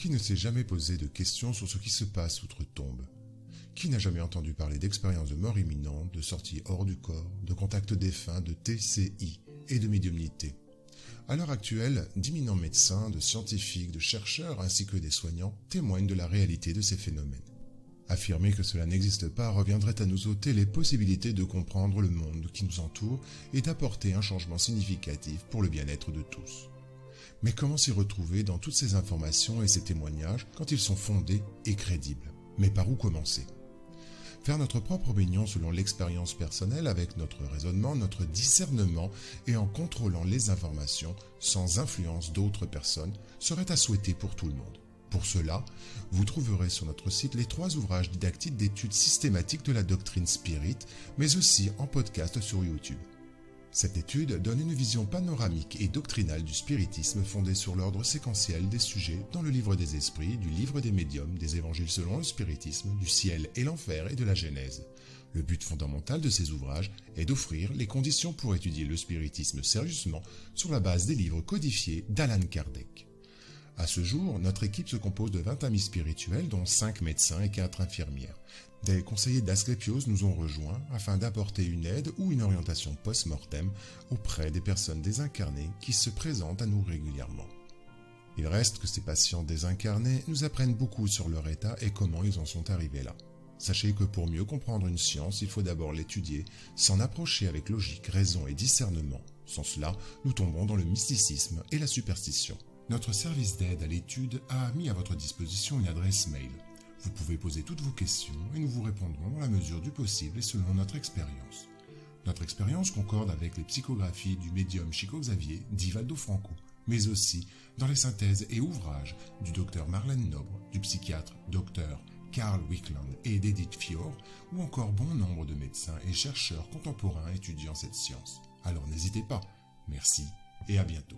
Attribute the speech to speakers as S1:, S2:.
S1: Qui ne s'est jamais posé de questions sur ce qui se passe outre-tombe? Qui n'a jamais entendu parler d'expériences de mort imminente, de sortie hors du corps, de contact défunt, de TCI et de médiumnité? À l'heure actuelle, d'imminents médecins, de scientifiques, de chercheurs ainsi que des soignants témoignent de la réalité de ces phénomènes. Affirmer que cela n'existe pas reviendrait à nous ôter les possibilités de comprendre le monde qui nous entoure et d'apporter un changement significatif pour le bien-être de tous. Mais comment s'y retrouver dans toutes ces informations et ces témoignages quand ils sont fondés et crédibles? Mais par où commencer? Faire notre propre opinion selon l'expérience personnelle avec notre raisonnement, notre discernement et en contrôlant les informations sans influence d'autres personnes serait à souhaiter pour tout le monde. Pour cela, vous trouverez sur notre site les 3 ouvrages didactiques d'études systématiques de la doctrine spirit, mais aussi en podcast sur YouTube. Cette étude donne une vision panoramique et doctrinale du spiritisme fondée sur l'ordre séquentiel des sujets dans le livre des esprits, du livre des médiums, des évangiles selon le spiritisme, du ciel et l'enfer et de la Genèse. Le but fondamental de ces ouvrages est d'offrir les conditions pour étudier le spiritisme sérieusement sur la base des livres codifiés d'Allan Kardec. À ce jour, notre équipe se compose de 20 amis spirituels, dont 5 médecins et 4 infirmières. Des conseillers d'Asclepios nous ont rejoints afin d'apporter une aide ou une orientation post-mortem auprès des personnes désincarnées qui se présentent à nous régulièrement. Il reste que ces patients désincarnés nous apprennent beaucoup sur leur état et comment ils en sont arrivés là. Sachez que pour mieux comprendre une science, il faut d'abord l'étudier, s'en approcher avec logique, raison et discernement. Sans cela, nous tombons dans le mysticisme et la superstition. Notre service d'aide à l'étude a mis à votre disposition une adresse mail. Vous pouvez poser toutes vos questions et nous vous répondrons dans la mesure du possible et selon notre expérience. Notre expérience concorde avec les psychographies du médium Chico Xavier, dit Valdo Franco, mais aussi dans les synthèses et ouvrages du docteur Marlène Nobre, du psychiatre Dr Carl Wickland et d'Edith Fior, ou encore bon nombre de médecins et chercheurs contemporains étudiant cette science. Alors n'hésitez pas. Merci et à bientôt.